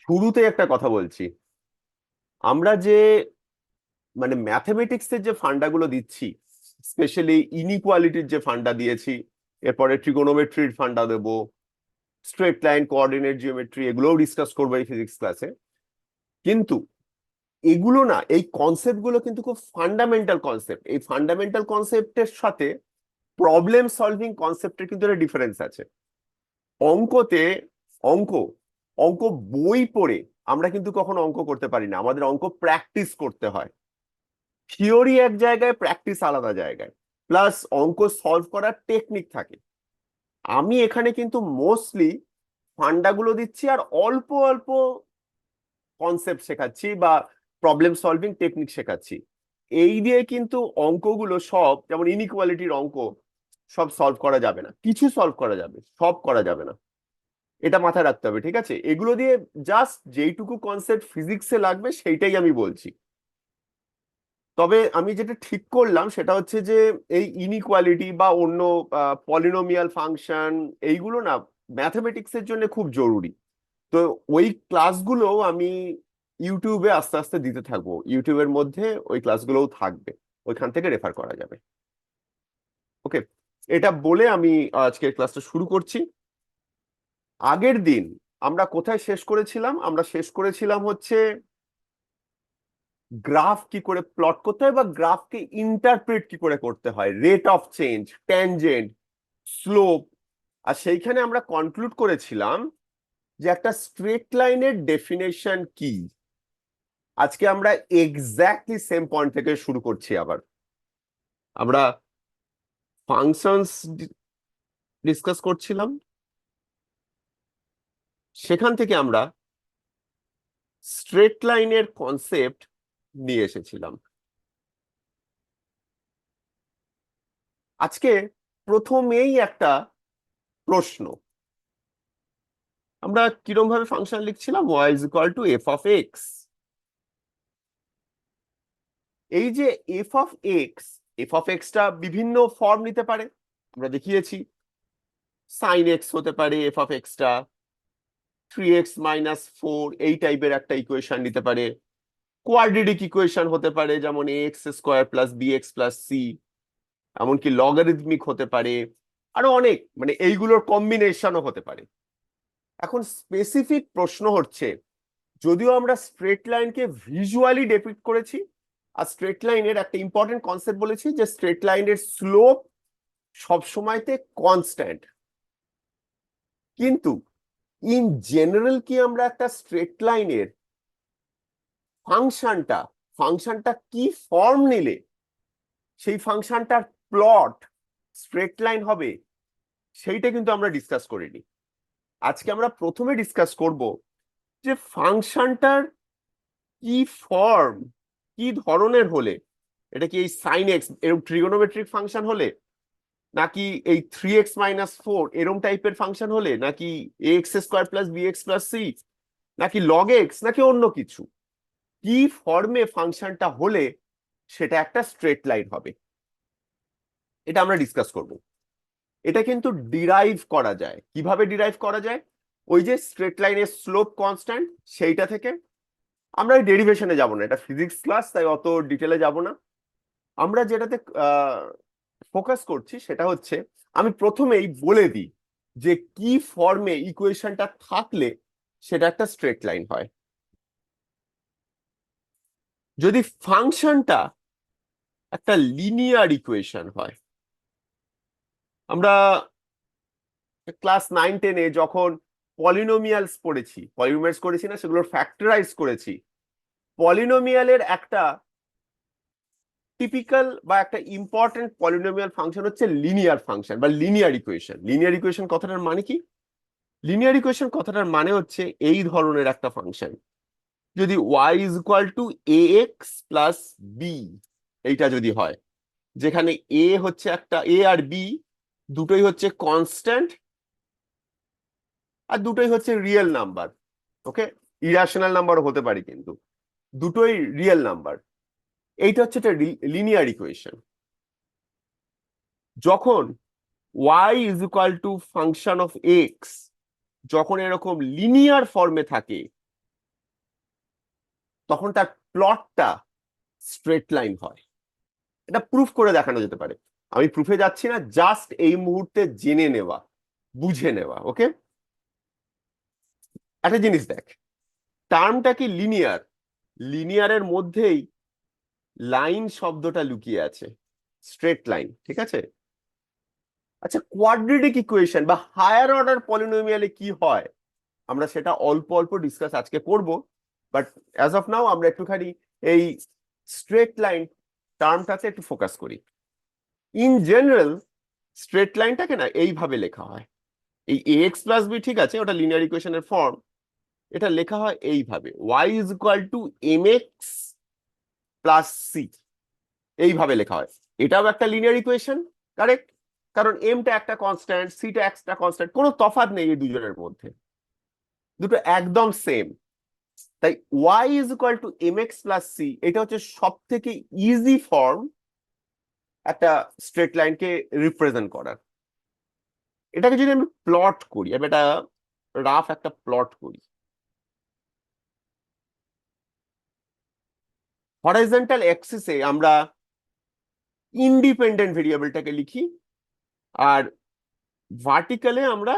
শুরুতে একটা কথা বলছি। আমরা যে মানে ম্যাথমেটিক্সের যে ফান্ডাগুলো দিচ্ছি, স্পেশালি ইনইকুয়ালিটির যে ফান্ডা দিয়েছি, এরপরে ট্রিগোনোমেট্রির ফান্ডা দেবো, স্ট্রেট লাইন কোঅর্ডিনেট জিওমেট্রি, এগুলোও ডিসকাস করবো এই ফিজিক্স ক্লাসে। কিন্তু এগুলো না, এই কনসেপ্ট গুলো কিন্তু খুব ফান্ডামেন্টাল কনসেপ্ট। এই ফান্ডামেন্টাল কনসেপ্টের সাথে প্রবলেম সলভিং কনসেপ্টের কিন্তু একটা ডিফারেন্স আছে। অঙ্কতে অঙ্ক অঙ্ক বই পড়ে আমরা কিন্তু কখনো অঙ্ক করতে পারি না, আমাদের অঙ্ক প্র্যাকটিস করতে হয়। থিওরি এক জায়গায়, প্র্যাকটিস আলাদা জায়গায়, প্লাস অঙ্ক সলভ করার টেকনিক থাকে। আমি এখানে কিন্তু মোস্টলি ফান্ডাগুলো দিচ্ছি আর অল্প অল্প কনসেপ্ট শেখাচ্ছি বা প্রবলেম সলভিং টেকনিক শেখাচ্ছি। এই দিয়ে কিন্তু অঙ্কগুলো সব, যেমন ইনইকুয়ালিটির অঙ্ক, সব সলভ করা যাবে না। কিছু সলভ করা যাবে, সব করা যাবে না। এটা মাথায় রাখতে হবে, ঠিক আছে? এগুলো দিয়ে জাস্ট যেইটুকু কনসেপ্ট ফিজিক্সে লাগবে সেইটাই আমি বলছি। তবে আমি যেটা ঠিক করলাম সেটা হচ্ছে যে এই ইনইকুয়ালিটি বা অন্য পলিনোমিয়াল ফাংশন, এইগুলো না ম্যাথমেটিক্সের জন্য খুব জরুরি। তো ওই ক্লাসগুলো আমি ইউটিউবে আস্তে আস্তে দিতে থাকবো। ইউটিউবের মধ্যে ওই ক্লাসগুলোও থাকবে, ওইখান থেকে রেফার করা যাবে। ওকে, এটা বলে আমি আজকের ক্লাসটা শুরু করছি। আগের দিন আমরা কোথায় শেষ করেছিলাম? আমরা শেষ করেছিলাম হচ্ছে গ্রাফ কি করে প্লট করতে হয় বা গ্রাফকে ইন্টারপ্রেট কি করে করতে হয়, rate of change, tangent, slope. আর সেইখানে আমরা কনক্লুড করেছিলাম যে একটা স্ট্রেট লাইনের ডেফিনেশন কি। আজকে আমরা এক্স্যাক্টলি সেম পয়েন্ট থেকে শুরু করছি। আবার আমরা ফাংশনস ডিসকাস করছিলাম, সেখান থেকে আমরা স্ট্রেট লাইনের কনসেপ্ট নিয়ে এসেছিলাম। আজকে প্রথমেই একটা প্রশ্ন। আমরা কিরম ভাবে ফাংশন লিখছিলাম? Y is equal to f of x. এই যে f of x, f of এক্সটা বিভিন্ন ফর্ম নিতে পারে, আমরা দেখিয়েছি। সাইন এক্স হতে পারে এফ অফ এক্সটা, 3x - 4 এই টাইপের একটা ইকুয়েশন নিতে পারে। কোয়াড্রেটিক ইকুয়েশন হতে পারে, যেমন x square plus b x plus c. এমনকি লগারিদমিক হতে পারে, আরো অনেক, মানে এইগুলোর কম্বিনেশনও হতে পারে। এখন স্পেসিফিক প্রশ্ন হচ্ছে, যদিও আমরা স্ট্রেট লাইনকে ভিজুয়ালি ডেপিক্ট করেছি, আর স্ট্রেট লাইনের একটা ইম্পর্টেন্ট কনসেপ্ট বলেছি যে স্ট্রেট লাইনের স্লোপ সবসময়তে কনস্ট্যান্ট, কিন্তু ইন জেনারেল কি আমরা একটা স্ট্রেট লাইনের ফাংশনটা ফাংশনটা কি ফর্ম নিলে সেই ফাংশনটার প্লট স্ট্রেট লাইন হবে, সেইটা কিন্তু আমরা ডিসকাস করিনি। আজকে আমরা প্রথমে ডিসকাস করব যে ফাংশনটার কি ফর্ম, কি ধরনের হলে, এটা কি এই সাইন এক্স এরকম ট্রিগোনোমেট্রিক ফাংশন হলে, নাকি এই 3x - 4 এরকম টাইপের ফাংশন হলে, নাকি x square plus b x plus c, নাকি লগ এক্স, নাকি অন্য কিছু, কি ফর্মে ফাংশনটা হলে সেটা একটা স্ট্রেট লাইন হবে, এটা আমরা ডিসকাস করব। এটা কিন্তু ডিরাইভ করা যায়। কিভাবে ডিরাইভ করা যায়? ওই যে স্ট্রেট লাইনের স্লোপ কনস্ট্যান্ট, সেইটা থেকে। আমরা ওই ডেরিভেশনে যাব না, এটা ফিজিক্স ক্লাস, তাই অত ডিটেলে যাব না। আমরা যেটাতে ফোকাস করছি সেটা হচ্ছে, আমি প্রথমেই বলে দিই যে কি ফর্মে ইকুয়েশনটা থাকলে সেটা একটা স্ট্রেট লাইন হয়। যদি ফাংশনটা একটা লিনিয়ার ইকুয়েশন হয়, আমরা ক্লাস 9-10-এ যখন পলিনোমিয়ালস পড়েছি, পলিনোমিয়ালস করেছি না, সেগুলোর ফ্যাক্টরাইজ করেছি। পলিনোমিয়ালের একটা টিপিক্যাল বা একটা ইম্পর্টেন্ট পলিনোমিয়াল ফাংশন হচ্ছে লিনিয়ার ফাংশন বা লিনিয়ার ইকুয়েশন। লিনিয়ার ইকুয়েশন কথাটার মানে কি? লিনিয়ার ইকুয়েশন কথাটার মানে হচ্ছে এই ধরনের একটা ফাংশন, যদি y is equal to a x plus b, এইটা যদি হয়, যেখানে এ হচ্ছে একটা, এ আর বি দুটোই হচ্ছে কনস্ট্যান্ট, আর দুটোই হচ্ছে রিয়েল নাম্বার। ওকে, ইরাশনাল নাম্বারও হতে পারে, কিন্তু দুটোই রিয়েল নাম্বার। এইটা হচ্ছে একটা লিনিয়ার ইকুয়েশন। যখন y is equal to function of x, যখন এরকম লিনিয়ার ফর্মে থাকে, তখন তার প্লটটা স্ট্রেট লাইন হয়। এটা প্রুফ করে দেখানো যেতে পারে। আমি প্রুফে যাচ্ছি না, জাস্ট এই মুহূর্তে জেনে নেওয়া, বুঝে নেওয়া। ওকে, একটা জিনিস দেখ, টার্মটা কি লিনিয়ার, লিনিয়ারের মধ্যেই লাইন শব্দটা লুকিয়ে আছে, স্ট্রেট লাইন, ঠিক আছে। আচ্ছা, কোয়াড্রেটিক ইকুয়েশন বা হায়ার অর্ডার পলিনোমিয়ালে কি হয় আমরা সেটা অল্প অল্প ডিসকাস আজকে করব, বাট অ্যাজ অফ নাও আমরা একটুখানি এই স্ট্রেট লাইন টার্মটাতে একটু ফোকাস করি। ইন জেনারেল স্ট্রেট লাইনটাকে না এইভাবে লেখা হয়, এই ax প্লাস বি, ঠিক আছে, ওটা লিনিয়ার ইকুয়েশনের ফর্ম। এটা লেখা হয় এইভাবে, y is equal to mx plus c, এইভাবে লেখা হয়। এটাও একটা লিনিয়ার ইকুয়েশন, কারেক্ট, কারণ এমটা একটা কনস্ট্যান্ট, সিটা একটা কনস্ট্যান্ট, কোনো তফাৎ নেই এই দুজনের মধ্যে, দুটো একদম সেম। তাই y is equal to mx plus c, এটা হচ্ছে সব থেকে ইজি ফর্ম একটা স্ট্রেট লাইনকে রিপ্রেজেন্ট করার। এটাকে যদি আমি প্লট করি, আমি এটা রাফ একটা প্লট করি, হরাইজন্টাল অ্যাক্সিসে আমরা ইন্ডিপেন্ডেন্ট ভেরিয়েবলটাকে লিখি, আর ভার্টিক্যালে আমরা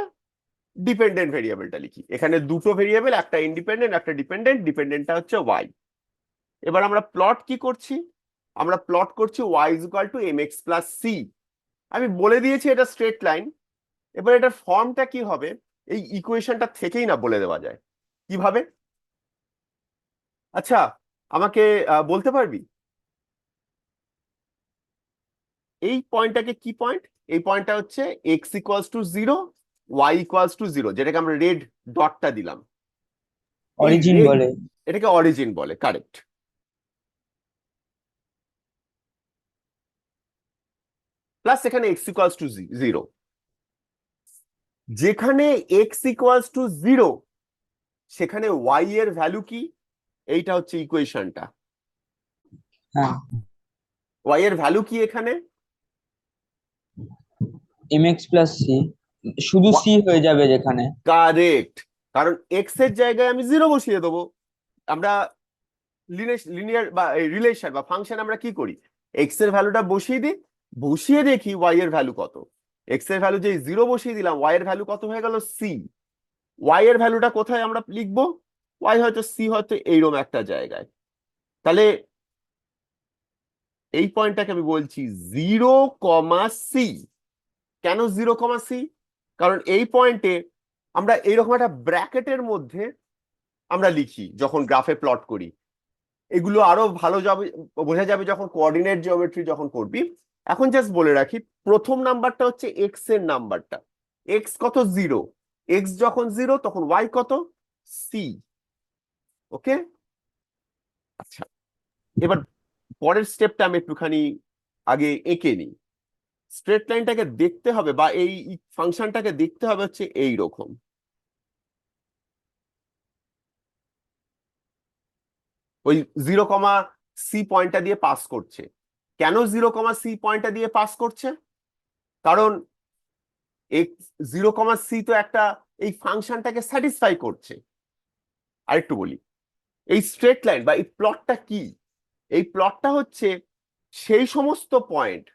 ডিপেন্ডেন্ট ভেরিয়েবলটা লিখি। এখানে দুটো ভেরিয়েবল, একটা ইন্ডিপেন্ডেন্ট একটা ডিপেন্ডেন্ট, ডিপেন্ডেন্টটা হচ্ছে y। এবার আমরা প্লট কি করছি, আমরা প্লট করছি y is equal to mx plus c. আমি বলে দিয়েছি এটা স্ট্রেট লাইন। এবার এটার ফর্মটা কি হবে এই ইকুয়েশনটা থেকেই না বলে দেওয়া যায় কিভাবে। আচ্ছা, আমাকে বলতে পারবি এই পয়েন্টটাকে কি পয়েন্ট? এই পয়েন্টটা হচ্ছে x equals to zero, y equals to zero, যেটাকে আমরা রেড ডটটা দিলাম, এই অরিজিন রেড, বলে। এটাকে অরিজিন বলে, কারেক্ট। প্লাস এখানে এক্স ইকুয়ালস টু জিরো, যেখানে এক্স ইকুয়ালস টু জিরো সেখানে ওয়াই এর ভ্যালু কি, এইটা হচ্ছে ইকুয়েশনটা। হ্যাঁ, ওয়াই এর ভ্যালু কি এখানে? mx প্লাস সি, শুধু সি হয়ে যাবে যেখানে। কারেক্ট, কারণ এক্স এর জায়গায় আমি জিরো বসিয়ে দেবো। আমরা লিনিয়ার বা রিলেশন বা ফাংশন আমরা কি করি, এক্স এর ভ্যালুটা বসিয়ে দিই, বসিয়ে দেখি ওয়াই এর ভ্যালু কত। এক্স এর ভ্যালু যে জিরো বসিয়ে দিলাম, ওয়াই এর ভ্যালু কত হয়ে গেল, সি। ওয়াই এর ভ্যালুটা কোথায় আমরা লিখবো, ওয়াই হয়তো সি, হয়তো এইরকম একটা জায়গায়। তাহলে এই পয়েন্টটাকে আমি বলছি জিরো কমা সি। কেন জিরো কমা সি? কারণ এই পয়েন্টে আমরা এইরকম একটা ব্র্যাকেটের মধ্যে আমরা লিখি যখন গ্রাফে প্লট করি। এগুলো আরো ভালো যাবে, বোঝা যাবে যখন কোঅর্ডিনেট জিওমেট্রি যখন করবি। এখন জাস্ট বলে রাখি, প্রথম নাম্বারটা হচ্ছে এক্স এর নাম্বারটা, এক্স কত, জিরো। এক্স যখন জিরো তখন ওয়াই কত, সি। ওকে, আচ্ছা, এবার পরের স্টেপটা আমি একটুখানি আগে এঁকে নিই। স্ট্রেট লাইনটাকে দেখতে হবে বা এই ফাংশনটাকে দেখতে হবে হচ্ছে এই রকম। ওই জিরো কমা সি পয়েন্টটা দিয়ে পাস করছে। কেন জিরো কমা সি পয়েন্টটা দিয়ে পাস করছে? কারণ এক্স জিরো কমা সি তো একটা এই ফাংশনটাকে স্যাটিসফাই করছে। আরেকটু বলি, এই স্ট্রেট লাইন বা এই প্লটটা কি, এই প্লটটা হচ্ছে সেই সমস্ত পয়েন্ট,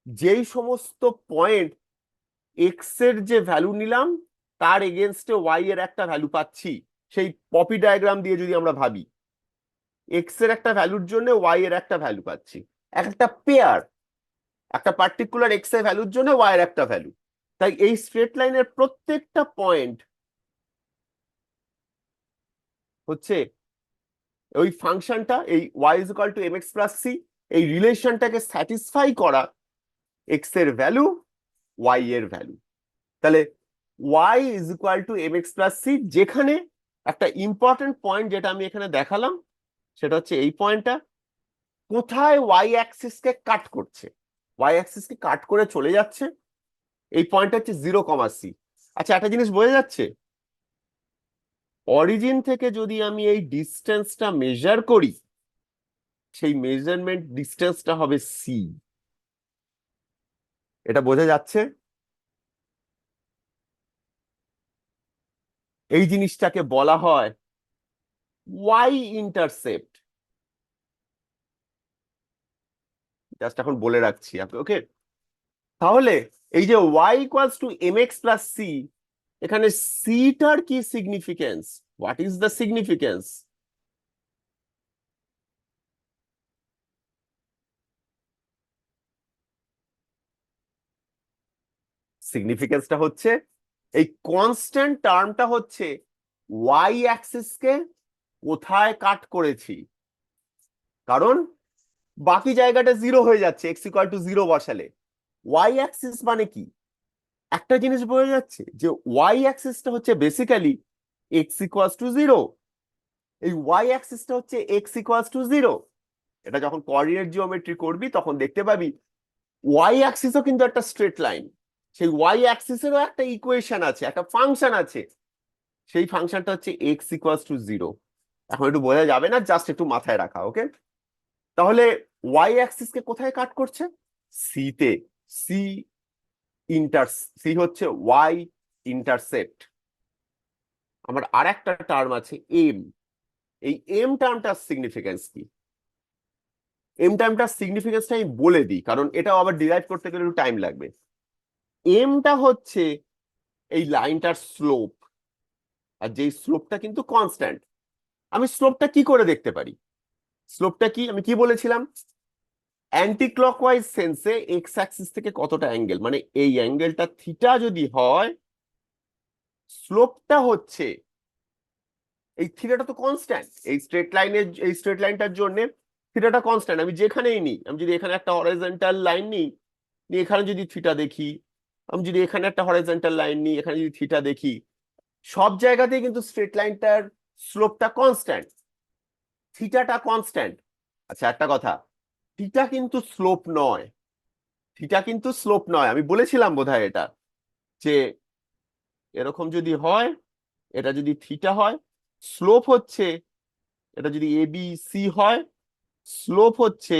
যেই সমস্ত পয়েন্ট এক্স এর যে ভ্যালু নিলাম তার এগেনস্টে ওয়াই এর একটা ভ্যালু পাচ্ছি। সেই পপি ডায়াগ্রাম দিয়ে যদি আমরা ভাবি, এক্স এর একটা ভ্যালুর জন্য ওয়াই এর একটা ভ্যালু পাচ্ছি, একটা পেয়ার, একটা পার্টিকুলার এক্স এর ভ্যালুর জন্য ওয়াই এর একটা ভ্যালু। তাই এই স্ট্রেট লাইনের প্রত্যেকটা পয়েন্ট হচ্ছে ওই ফাংশনটা, এই y is equal to m x plus c, এই রিলেশনটাকে স্যাটিসফাই করা এক্স এর ভ্যালু, ওয়াই এর ভ্যালু। তাহলে y is equal to m x plus c, যেখানে একটা ইম্পর্টেন্ট পয়েন্ট যেটা আমি এখানে দেখালাম সেটা হচ্ছে এই পয়েন্টটা, কোথায় ওয়াই অ্যাক্সিস কে কাট করছে, ওয়াই অ্যাক্সিস কে কাট করে চলে যাচ্ছে, এই পয়েন্টটা হচ্ছে জিরো কমা সি। আচ্ছা, একটা জিনিস বোঝা যাচ্ছে, অরিজিন থেকে যদি আমি এই ডিস্টেন্সটা মেজার করি, সেই মেজারমেন্ট ডিস্টেন্সটা হবে সি। এটা বোঝা যাচ্ছে? এই জিনিসটাকে বলা হয় ওয়াই ইন্টারসেপ্ট, জাস্ট এখন বলে রাখছি আপনি, ওকে? তাহলে এই যে y equals to m x plus c, এখানে সিটার কি significance? What is the significance? সিগনিফিকেন্সটা হচ্ছে এই কনস্ট্যান্ট টার্মটা হচ্ছে ওয়াই অ্যাক্সিসকে কোথায় কাট করেছি, কারণ বাকি জায়গাটা জিরো হয়ে যাচ্ছে এক্স ইকুয়াল টু জিরো বসালে। ওয়াই অ্যাক্সিস মানে কি? একটা জিনিস বোঝা যাচ্ছে যে ওয়াই অ্যাক্সিসটা হচ্ছে basically x equals to zero, এই ওয়াই অ্যাক্সিসটা হচ্ছে এক্স ইকুয়ালস টু জিরো। এটা যখন কোঅর্ডিনেট জিওমেট্রি করবি তখন দেখতে পাবি ওয়াই অ্যাক্সিসও কিন্তু একটা স্ট্রেট লাইন, সেই ওয়াই অ্যাক্সিসেরও একটা ইকুয়েশন আছে, একটা ফাংশন আছে, সেই ফাংশনটা হচ্ছে এক্স ইকুয়ালস টু জিরো। এখন একটু বোঝা যাবে না, জাস্ট একটু মাথায় রাখা, ওকে? তাহলে ওয়াই অ্যাক্সিসকে কোথায় কাট করছে? সি তে। সি ইন্টার, সি হচ্ছে ওয়াই ইন্টারসেপ্ট। আমার আর একটা টার্ম আছে এম, এই এম টার্মটার সিগনিফিকেন্স কি? এম টার্মটার সিগনিফিকেন্সটা আমি বলে দিই, কারণ এটাও আবার ডিরাইভ করতে গেলে একটু টাইম লাগবে। এমটা হচ্ছে এই লাইনটার স্লোপ, আর যেই স্লোপটা কিন্তু কনস্ট্যান্ট। আমি স্লোপটা কি করে দেখতে পারি? স্লোপটা কি আমি কি বলেছিলাম? অ্যান্টি ক্লকওয়াইজ সেন্সে এক্স অ্যাক্সিস থেকে কতটা অ্যাঙ্গেল, মানে এই অ্যাঙ্গেলটা থিটা যদি হয়, স্লোপটা হচ্ছে এই থিটাটা তো কনস্ট্যান্ট, এই স্ট্রেট লাইনের, এই স্ট্রেট লাইনটার জন্য থিটাটা কনস্ট্যান্ট। আমি যেখানেই নিই, আমি যদি এখানে একটা হরাইজন্টাল লাইন নিই, নিয়ে এখানে যদি থিটা দেখি, আমি যদি এখানে একটা হরাইজন্টাল লাইন নিই, এখানে যদি থিটা দেখি, সব জায়গাতেই কিন্তু স্ট্রেট লাইনটার স্লোপটা কনস্ট্যান্ট, থিটাটা কনস্ট্যান্ট। আচ্ছা একটা কথা, থিটা কিন্তু স্লোপ নয়, থিটা কিন্তু স্লোপ নয়, আমি বলেছিলাম বোধহয় এটা, যে এরকম যদি হয়, এটা যদি থিটা হয়, স্লোপ হচ্ছে, এটা যদি এ বি সি হয়, স্লোপ হচ্ছে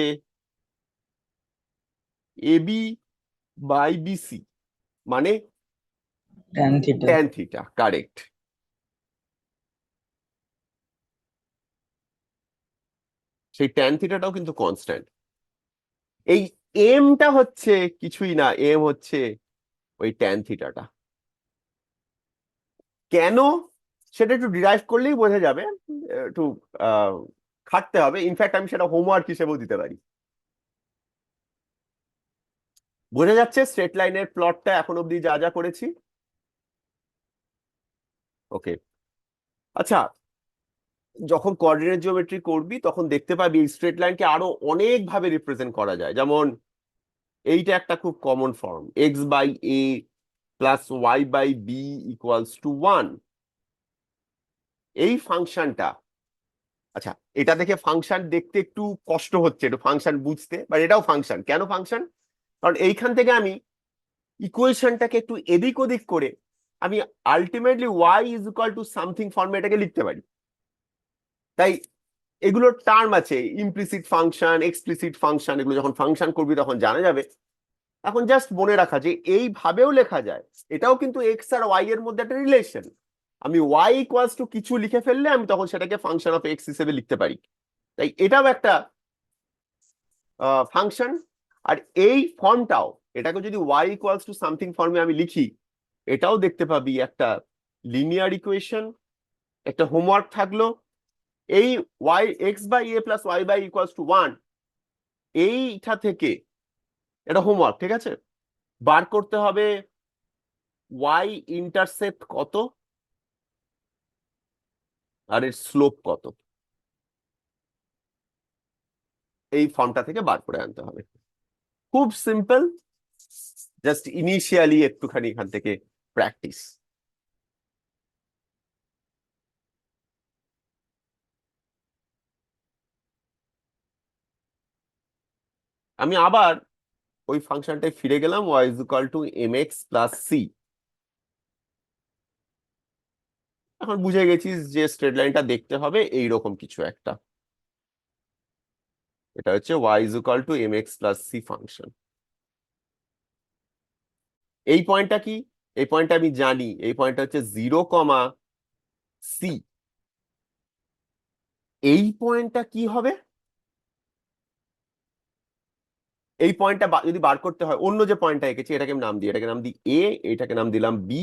এ বি বাই বিসি, মানে tan theta. Tan theta, correct. সেই ট্যান থিটাটাও কিন্তু কনস্ট্যান্ট। এই এমটা হচ্ছে কিছুই না, এম হচ্ছে ওই ট্যান থিটাটা। কেন সেটা একটু ডিরাইভ করলেই বোঝা যাবে, একটু আহ খাটতে হবে, ইনফ্যাক্ট আমি সেটা হোমওয়ার্ক হিসেবেও দিতে পারি। বোঝা যাচ্ছে স্ট্রেট লাইনের প্লটটা এখন অব্দি যা যা করেছি, ওকে? আচ্ছা, যখন কোঅর্ডিনেট জিওমেট্রি করবি তখন দেখতে পাবি এই স্ট্রেট লাইনকে আরো অনেক ভাবে রিপ্রেজেন্ট করা যায়। যেমন এইটা একটা খুব common form, x by a plus y by b equals to one. এই ফাংশনটা, আচ্ছা এটা দেখে ফাংশন দেখতে একটু কষ্ট হচ্ছে, একটু ফাংশন বুঝতে, বাট এটাও ফাংশন। কেন ফাংশন? কারণ এইখান থেকে আমি ইকুয়েশনটাকে একটু এদিক ওদিক করে আমি ultimately y is equal to something ফর্মে এটাকে লিখতে পারি। তাই এগুলোর টার্ম আছে, ইমপ্লিসিট ফাংশন, এক্সপ্লিসিট ফাংশন, এগুলো যখন ফাংশন করবি তখন জানা যাবে। এখন জাস্ট মনে রাখা যে এইভাবেও লেখা যায়, এটাও কিন্তু এক্স আর ওয়াই এর মধ্যে একটা রিলেশন। আমি ওয়াই ইকুয়ালস টু কিছু লিখে ফেললে আমি তখন সেটাকে ফাংশন অফ এক্স হিসেবে লিখতে পারি। তাই এটাও একটা ফাংশন। আর এই ফর্মটাও, এটাকে যদি ওয়াই ইকুয়ালস টু সামথিং ফর্মে আমি লিখি, এটাও দেখতে পাবি একটা লিনিয়ার ইকুয়েশন। একটা হোমওয়ার্ক থাকলো, এই y x by a plus y by equals to one, এইটা থেকে এটা হোমওয়ার্ক, ঠিক আছে? বার করতে হবে ওয়াই ইন্টারসেপ্ট কত আর এর স্লোপ কত, এই ফর্মটা থেকে বার করে আনতে হবে। খুব সিম্পল, জাস্ট ইনিশিয়ালি একটুখানি এখান থেকে প্র্যাকটিস। আমি আবার ওই ফাংশনটায় ফিরে গেলাম, y is equal to m x plus c. এখন বুঝে গেছিস যে স্ট্রেট লাইনটা দেখতে হবে এইরকম কিছু একটা, এটা হচ্ছে y is equal to m x plus c function. এই পয়েন্টটা কি? এই পয়েন্টটা আমি জানি, এই পয়েন্টটা হচ্ছে জিরো কমা সি। এই পয়েন্টটা কি হবে? এই পয়েন্টটা যদি বার করতে হয়, অন্য যে পয়েন্টটা এঁকেছি এটাকে নাম দিই, এটাকে নাম দিই এ, এটাকে নাম দিলাম বি,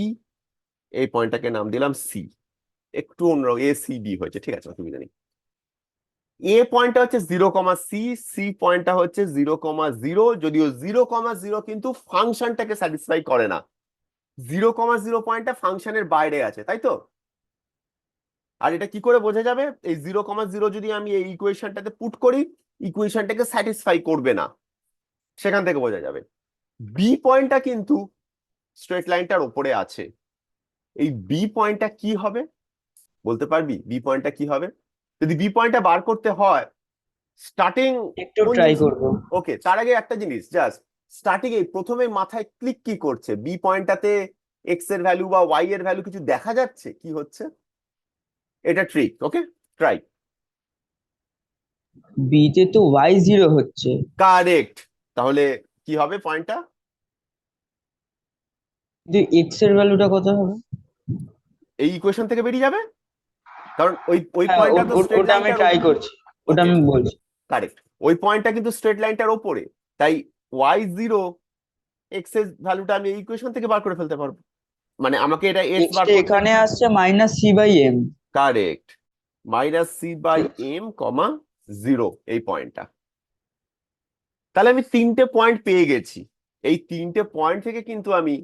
এই পয়েন্টটাকে নাম দিলাম সি। একটু অন্য এ সি বি হয়েছে, ঠিক আছে, অসুবিধা নেই। এ পয়েন্টটা হচ্ছে 0,সি, সি পয়েন্টটা হচ্ছে 0,0, যদিও 0,0 কিন্তু ফাংশনটাকে স্যাটিসফাই করে না। 0,0 পয়েন্টটা ফাংশনের বাইরে আছে, তাই তো? আর এটা কি করে বোঝা যাবে? এই 0,0 যদি আমি এই ইকুয়েশনটাতে পুট করি, ইকুয়েশনটাকে স্যাটিসফাই করবে না, সেখান থেকে বোঝা যাবে। বি পয়েন্টটা কিন্তু স্ট্রেট লাইনটার উপরে আছে। এই বি পয়েন্টটা কি হবে বলতে পারবি? বি পয়েন্টটা কি হবে যদি বি পয়েন্টটা বার করতে হয়? স্টার্টিং একটু কোন ট্রাই জিনিস? করব। ওকে, তার আগে একটা জিনিস জাস্ট, স্টার্টিং এই প্রথমে মাথায় ক্লিক কি করছে? বি পয়েন্টটাতে এক্স এর ভ্যালু বা ওয়াই এর ভ্যালু কিছু দেখা যাচ্ছে? কি হচ্ছে? এটা ট্রিক, ওকে, ট্রাই। বি তে তো y0 হচ্ছে। কারেক্ট। তাহলে কি হবে পয়েন্টটা? কিন্তু এক্স এর ভ্যালুটা কত হবে? এই ইকুয়েশন থেকে বেরিয়ে যাবে, কারণ ওই ওই হ্যাঁ, পয়েন্টটা তো স্ট্রেট ওটা আমি লাইনটার ট্রাই ওপরে। করছি, ওটা ওকে, আমি বলছি। কারেক্ট। ওই পয়েন্টটা কিন্তু স্ট্রেট লাইনটার ওপরে, তাই y0 এক্স এর ভ্যালুটা আমি এই ইকুয়েশন থেকে বার করে ফেলতে পারবো। মানে আমাকে এটা এক্স বার এক্সটা করতে। এখানে আসছে -c/m। কারেক্ট, -c/m, 0 এই পয়েন্টটা। তাহলে আমি 3টে পয়েন্ট পেয়ে গেছি। এই 3টে পয়েন্ট থেকে কিন্তু আমি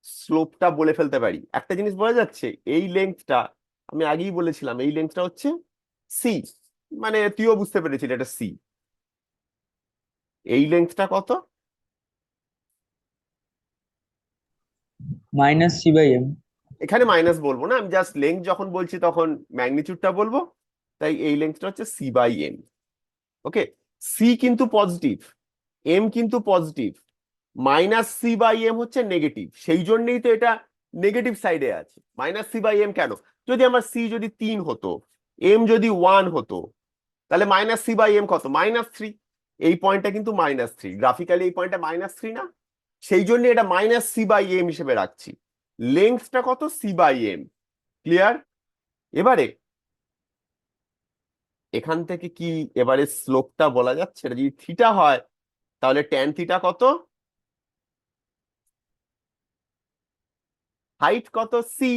স্লোপটা বলে ফেলতে পারি। একটা জিনিস বোঝা যাচ্ছে, এই লেন্থটা আমি আগেই বলেছিলাম, এই লেন্থটা হচ্ছে সি, মানে তুইও বুঝতে পেরেছিলি এটা সি। এই লেন্থটা কত? -c/m। এখানে মাইনাস বলবো না, আমি জাস্ট লেন্থ যখন বলছি তখন ম্যাগনিটিউডটা বলবো। তাই এই লেন্থটা হচ্ছে c/m। ওকে, সি কিন্তু পজিটিভ, এম কিন্তু পজিটিভ, -c/m হচ্ছে নেগেটিভ, সেই জন্যই তো এটা নেগেটিভ সাইডে আছে। -c/m কেন? যদি আমার সি যদি 3 হতো, এম যদি 1 হতো, তাহলে -c/m কত? -3। এই পয়েন্টটা কিন্তু -3, গ্রাফিক্যালি এই পয়েন্টটা -3 না? সেই জন্য এটা -c/m হিসেবে রাখছি। লেন্থটা কত? c/m। ক্লিয়ার? এবারে এখান থেকে কি এবারে স্লোপটা বলা যাচ্ছে? এটা যদি থিটা হয় তাহলে ট্যান থিটা কত? হাইট কত? সি,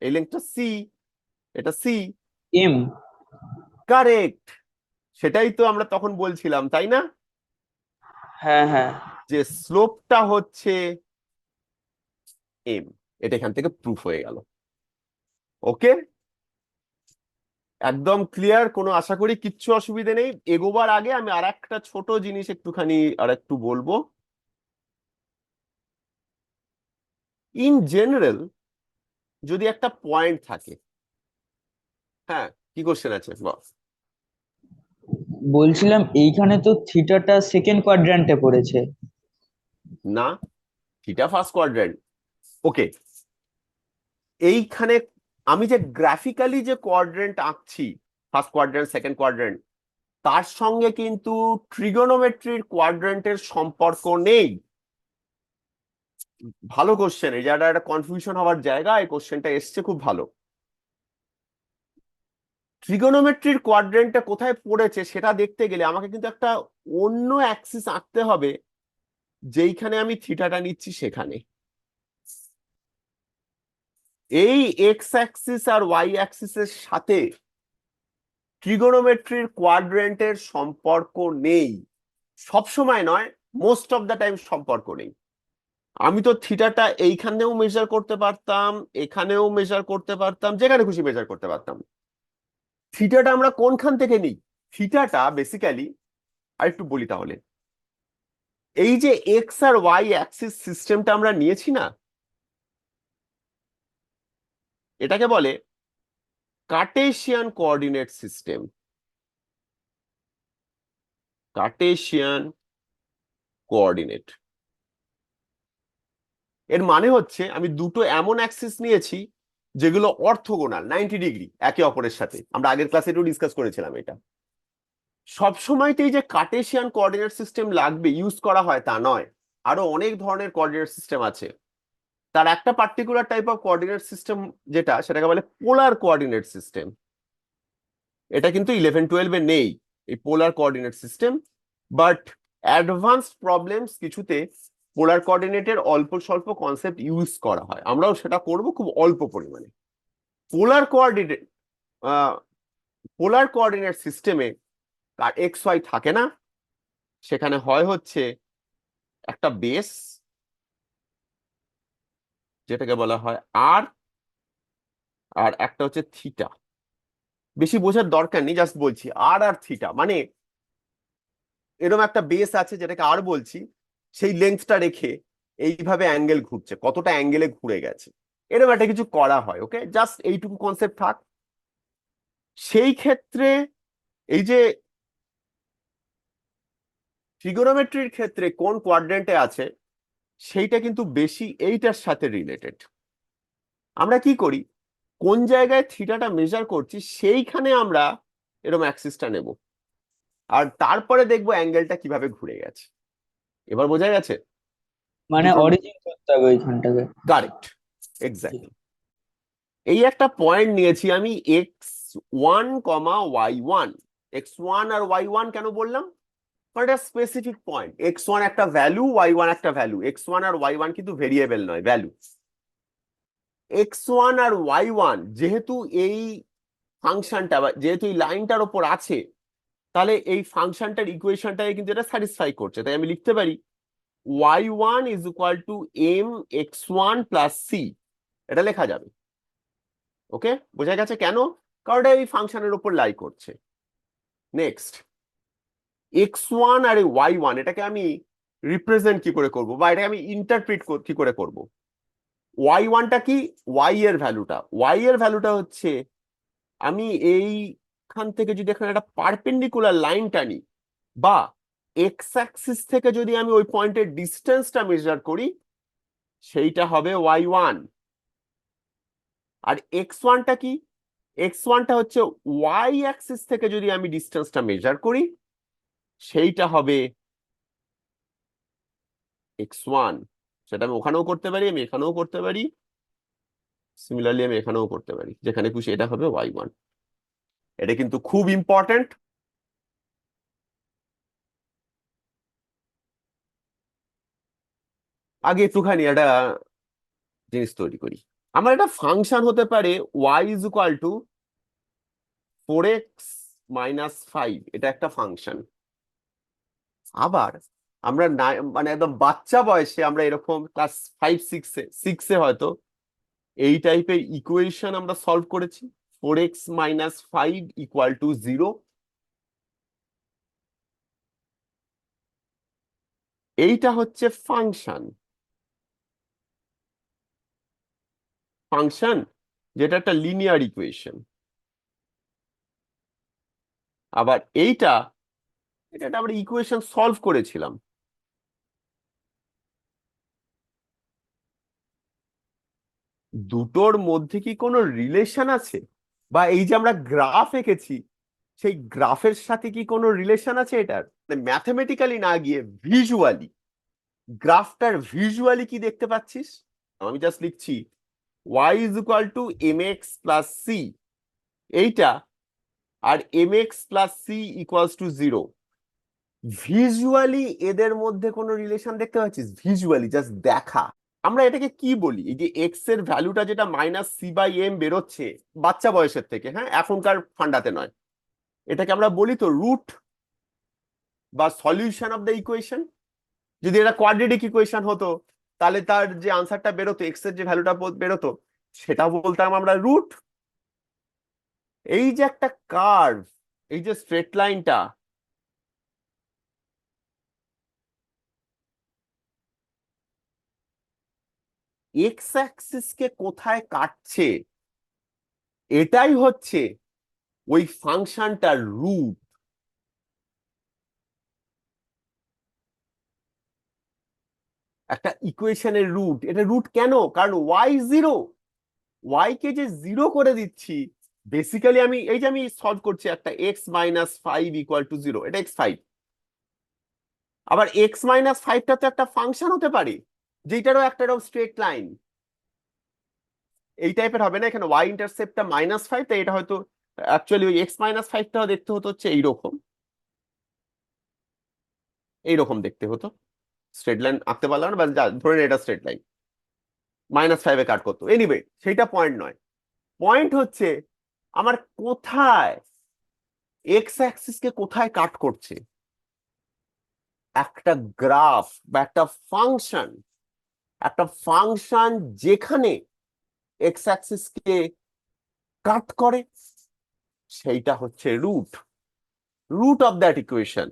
এই লেন্থটা সি, এটা সি। এম। কারেক্ট, সেটাই তো আমরা তখন বলছিলাম, তাই না? হ্যাঁ, হ্যাঁ। যে স্লোপটা হচ্ছে এম। এটা এখান থেকে প্রুফ হয়ে গেল। ওকে, একদম ক্লিয়ার, কোনো আশা করি কিচ্ছু অসুবিধে নেই। এগোবার আগে আমি আর একটা ছোট জিনিস একটুখানি আর একটু বলবো। ইন জেনারেল যদি একটা পয়েন্ট থাকে, হ্যাঁ, কি কোশ্চেন আছে বল। বলছিলাম এইখানে তো থিটাটা সেকেন্ড কোয়াড্র্যান্টে পড়েছে। না, থিটা ফার্স্ট কোয়াড্র্যান্ট। ওকে, এইখানে আমি যে গ্রাফিক্যালি যে কোয়াড্রেন্ট আঁকছি, ফার্স্ট কোয়াড্রেন্ট সেকেন্ড কোয়াড্রেন্ট, তার সঙ্গে কিন্তু ট্রিগোনোমেট্রির কোয়াড্রেন্টের সম্পর্ক নেই। ভালো কোশ্চেন, এই জায়গাটা একটা কনফিউশন হওয়ার জায়গা, এই কোশ্চেনটা এসছে খুব ভালো। ট্রিগোনোমেট্রির কোয়াড্রেন্টটা কোথায় পড়েছে সেটা দেখতে গেলে আমাকে কিন্তু একটা অন্য অ্যাক্সিস আঁকতে হবে, যেইখানে আমি থিটাটা নিচ্ছি সেখানে। এই এক্স অ্যাক্সিস আর ওয়াই অ্যাক্সিসের সাথে ট্রিগোনোমেট্রির কোয়াড্রেন্টের সম্পর্ক নেই। সব সময় নয়, মোস্ট অফ দ্য টাইম সম্পর্ক নেই। আমি তো থিটাটা এইখানেও মেজার করতে পারতাম, এখানেও মেজার করতে পারতাম, যেখানে খুশি মেজার করতে পারতাম। থিটাটা আমরা কোনখান থেকে নিই? থিটাটা বেসিক্যালি, আর একটু বলি তাহলে, এই যে এক্স আর ওয়াই অ্যাক্সিস সিস্টেমটা আমরা নিয়েছি না, এটাকে বলে Kardashian coordinate system. Kardashian coordinate এর মানে হচ্ছে আমি দুটো এমন অ্যাক্সিস নিয়েছি যেগুলো অর্থোগোনাল, 90 ডিগ্রি একে অপরের সাথে। আমরা আগের ক্লাসে একটু ডিসকাস করেছিলাম এটা। সবসময়তেই যে কার্টেশিয়ান কোঅর্ডিনেট সিস্টেম লাগবে, ইউজ করা হয় তা নয়। আরো অনেক ধরনের কোঅর্ডিনেট সিস্টেম আছে। তার একটা particular type of coordinate system যেটা, সেটাকে বলে পোলার কোঅর্ডিনেট সিস্টেম। এটা কিন্তু 11-12-এ নেই এই polar coordinate system, but advanced problems কিছুতে পোলার কোঅর্ডিনেটের অল্প স্বল্প কনসেপ্ট ইউজ করা হয়, আমরাও সেটা করব খুব অল্প পরিমাণে। পোলার কোঅর্ডিনেট পোলার কোঅর্ডিনেট সিস্টেমে এক্স ওয়াই থাকে না, সেখানে হয় হচ্ছে একটা বেস যেটাকে বলা হয় আর, আর একটা হচ্ছে থিটা। বেশি বোঝার দরকার নেই, জাস্ট বলছি আর আর থিটা মানে এরকম একটা বেস আছে যেটাকে আর বলছি, সেই লেন্থটা রেখে এইভাবে অ্যাঙ্গেল ঘুরছে, কতটা অ্যাঙ্গেলে ঘুরে গেছে, এরকম একটা কিছু করা হয়। ওকে, জাস্ট এইটুকু কনসেপ্ট থাক। সেই ক্ষেত্রে এই যে ট্রিগোনোমেট্রির ক্ষেত্রে কোন কোয়াড্রেন্টে আছে সেইটা কিন্তু বেশি এইটার সাথে রিলেটেড। আমরা কি করি, কোন জায়গায় থিটাটা মেজার করছি সেইখানে আমরা এরকম অ্যাক্সিসটা নেব, আর তারপরে দেখবো অ্যাঙ্গেলটা কিভাবে ঘুরে গেছে। এবার বোঝা গেছে মানে দুটোর? অরিজিন করতে হবে ওইখানটাকে। Correct, exactly. এই একটা পয়েন্ট নিয়েছি আমি x1, y1। x1 আর y1 কেন বললাম, কারণ এটা স্পেসিফিক পয়েন্ট। x1 একটা ভ্যালু, y1 একটা ভ্যালু, x1 আর y1 কিন্তু ভেরিয়েবল নয়, ভ্যালু। x1 আর y1 যেহেতু এই ফাংশনটা বা যেহেতু এই লাইনটার ওপর আছে, তাহলে এই ফাংশনটার ইকুয়েশনটাকে কিন্তু এটা স্যাটিসফাই করছে, তাই আমি লিখতে পারি y1 is equal two mx1 plus c। এটা লেখা যাবে। ওকে, বোঝা গেছে কেন, কারণ এটা এই ফাংশনের উপর লাই করছে। নেক্সট, x1 আর y1 এটাকে আমি রিপ্রেজেন্ট কি করে করব, বা এটাকে আমি ইন্টারপ্রিট কি করে করব। y1টা কি, y এর ভ্যালুটা, y এর ভ্যালুটা হচ্ছে আমি এইখান থেকে যদি এখানে একটা পারপেন্ডিকুলার লাইন টানি, বা এক্স অ্যাক্সিস থেকে যদি আমি ওই পয়েন্টের ডিস্টেন্সটা মেজার করি, সেইটা হবে y1। আর x1টা কি, x1টা হচ্ছে ওয়াই অ্যাক্সিস থেকে যদি আমি ডিস্টেন্সটা মেজার করি, সেইটা হবে x1। সেটা আমি ওখানেও করতে পারি, আমি এখানেও করতে পারি, সিমিলারলি আমি এখানেও করতে পারি, যেখানে খুশি এটা হবে y1। এটা কিন্তু খুব ইম্পর্টেন্ট। আগে একটুখানি একটা জিনিস তৈরি করি। আমার একটা ফাংশন হতে পারে y is equal two 4x-5, এটা একটা ফাংশন। আবার আমরা মানে একদম বাচ্চা বয়সে আমরা এরকম ক্লাস 5-6-এ হয়তো এই টাইপের ইকুয়েশন আমরা সলভ করেছি, 4x-5 ইকুয়াল টু 0। এইটা হচ্ছে ফাংশন, ফাংশন যেটা একটা লিনিয়ার ইকুয়েশন। আবার এইটা, এটা আমরা ইকুয়েশন সলভ করেছিলাম। দুটোর মধ্যে কি কোনো রিলেশন আছে, বা এই যে আমরা গ্রাফ এঁকেছি সেই গ্রাফের সাথে কি কোনো রিলেশন আছে এটার, ম্যাথমেটিক্যালি না গিয়ে ভিজুয়ালি, গ্রাফটার ভিজুয়ালি কি দেখতে পাচ্ছিস। আমি জাস্ট লিখছি y is equal to mx plus c, এইটা, আর mx plus c equals to 0। Visually এদের মধ্যে কোনো রিলেশন দেখতে পাচ্ছিস, ভিজুয়ালি জাস্ট দেখা। আমরা এটাকে কি বলি, এই যে এক্স এর ভ্যালুটা যেটা -c/m বেরোচ্ছে বাচ্চা বয়সের থেকে, হ্যাঁ, এখনকার ফান্ডাতে নয়, এটাকে আমরা বলি তো রুট বা সলিউশন অফ দ্য ইকুয়েশন। যদি এটা কোয়াড্রেটিক ইকুয়েশন হতো, তাহলে তার যে আনসারটা বেরোতো, এক্স এর যে ভ্যালুটা বেরোতো, সেটা বলতাম আমরা রুট। এই যে একটা কার্ভ, এই যে স্ট্রেট লাইনটা, এক্স অ্যাক্সিস কে কোথায় কাটছে, এটাই হচ্ছে ওই ফাংশনটার রুট। একটা ইকুয়েশনের রুট, এটা রুট কেন, কারণ ওয়াই 0, ওয়াই কে যে 0 করে দিচ্ছি, বেসিক্যালি আমি এই যে আমি সলভ করছি একটা x-5 ইকুয়াল টু 0, এটা x5। আবার x-5টা তো একটা ফাংশন হতে পারে, যেটারও একটা স্ট্রেট লাইন এই টাইপের হবে না, এখানে y ইন্টারসেপ্টটা -5, তাই এটা হয়তো অ্যাকচুয়ালি ওই এক্স মাইনাস ফাইভটাও দেখতে হতো হচ্ছে এইরকম, এইরকম দেখতে হতো। স্ট্রেট লাইন আঁকতে পারলাম না, বা ধরে নে এটা স্ট্রেট লাইন, -5 কাট করতো। এনিওয়ে সেইটা পয়েন্ট নয়, পয়েন্ট হচ্ছে আমার কোথায় এক্স অ্যাক্সিসকে কোথায় কাট করছে। একটা গ্রাফ বা একটা ফাংশন যেখানে এক্স অ্যাক্সিসকে কাট করে, সেইটা হচ্ছে root of that equation.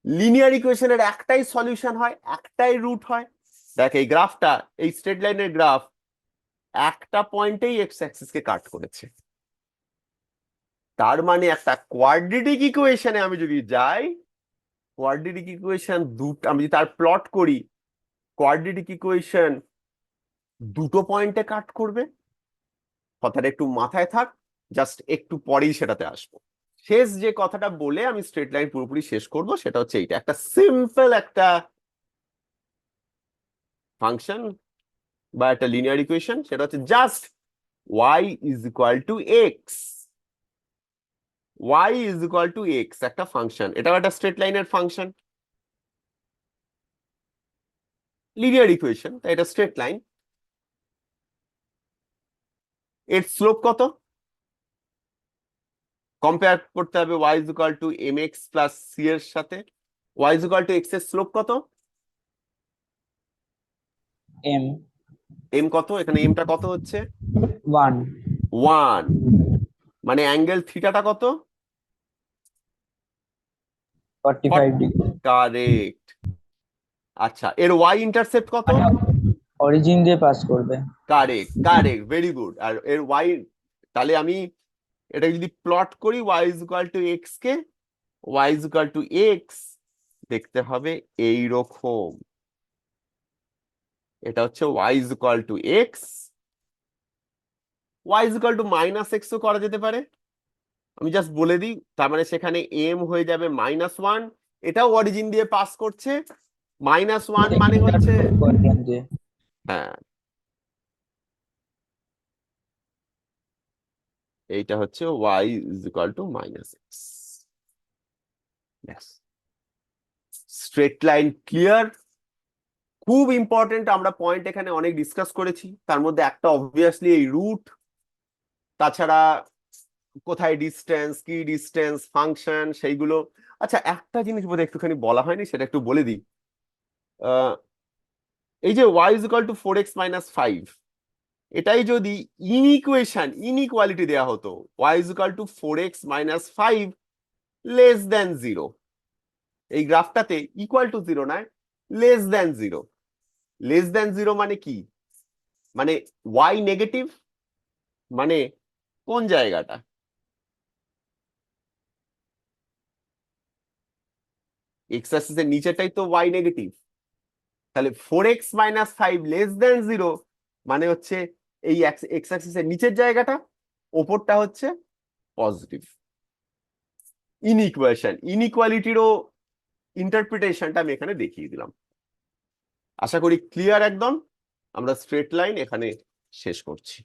Linear ইকুয়েশনের একটাই সলিউশন হয়, একটাই রুট হয়। দেখ এই গ্রাফটা, এই স্ট্রেট লাইনের গ্রাফ একটা পয়েন্টেই এক্স অ্যাক্সিসকে কাট করেছে। তার মানে একটা কোয়াড্রেটিক ইকুয়েশনে আমি যদি যাই, কোয়াড্রেটিক ইকুয়েশন দুটো আমি যদি তার প্লট করি, কোয়াড্রেটিক ইকুয়েশন দুটো পয়েন্টে কাট করবে। কথাটা একটু মাথায় থাক, জাস্ট একটু পরেই সেটাতে আসবো। শেষ যে কথাটা বলে আমি স্ট্রেট লাইন পুরোপুরি শেষ করব, সেটা হচ্ছে এইটা একটা সিম্পল একটা ফাংশন বা একটা লিনিয়ার ইকুয়েশন, সেটা হচ্ছে just y is equal two x. y is equal two x একটা ফাংশন, এটাও একটা স্ট্রেট লাইনের ফাংশন, লিনিয়ার ইকুয়েশন, তাই এটা স্ট্রেট লাইন। এর স্লোপ কত? কম্পেয়ার করতে হবে y is equal to mx plus c এর সাথে। y is equal to x এর স্লোপ কত? এম m কত? এখানে m টা কত হচ্ছে? 1 1। মানে অ্যাঙ্গেল থিটাটা কত? 45 ডিগ্রি। কারেক্ট। আচ্ছা, এর y ইন্টারসেপ্ট কত? মানে অরিজিন দিয়ে পাস করবে। Correct, very good. আর এর y, তাহলে আমি এটা যদি প্লট করি y is equal to x কে, y is equal to x দেখতে হবে এইরকম। এটা হচ্ছে y is equal to x, y is equal to minus x ও করা যেতে পারে। আমি জাস্ট বলে দিই, তার মানে সেখানে m হয়ে যাবে -1। এটাও অরিজিন দিয়ে পাস করছে। -1 মানে হচ্ছে, করলাম যে হ্যাঁ, এইটা হচ্ছে y is equal to -x। ব্যাস, স্ট্রেট লাইন ক্লিয়ার। খুব ইম্পর্টেন্ট, আমরা পয়েন্ট এখানে অনেক ডিসকাস করেছি, তার মধ্যে একটা অবভিয়াসলি এই রুট। তাছাড়া কোথায় ডিস্টেন্স, কি ডিস্টেন্স, ফাংশন, সেইগুলো। আচ্ছা, একটা জিনিস বোধহয় একটুখানি বলা হয়নি, সেটা একটু বলে দিই। এই যে y is equal two 4x minus 5, এটাই যদি ইনইকুয়ালিটি দেওয়া হতো, y is equal two 4x minus 5 less than 0, এই গ্রাফটাতে ইকুয়াল টু 0 নয়, লেস দেন 0। লেস দেন 0 মানে কি? মানে y নেগেটিভ, মানে কোন জায়গাটা? এক্স অ্যাক্সিসের নিচেটাই তো y নেগেটিভ। তাহলে 4x মাইনাস 5 লেস দেন 0 মানে হচ্ছে এই এক্স অ্যাক্সিসের নিচের জায়গাটা, ওপরটা হচ্ছে পজিটিভ। ইনইকুয়ালিটিরও ইন্টারপ্রিটেশনটা আমি এখানে দেখিয়ে দিলাম। আশা করি ক্লিয়ার একদম। আমরা স্ট্রেট লাইন এখানে শেষ করছি।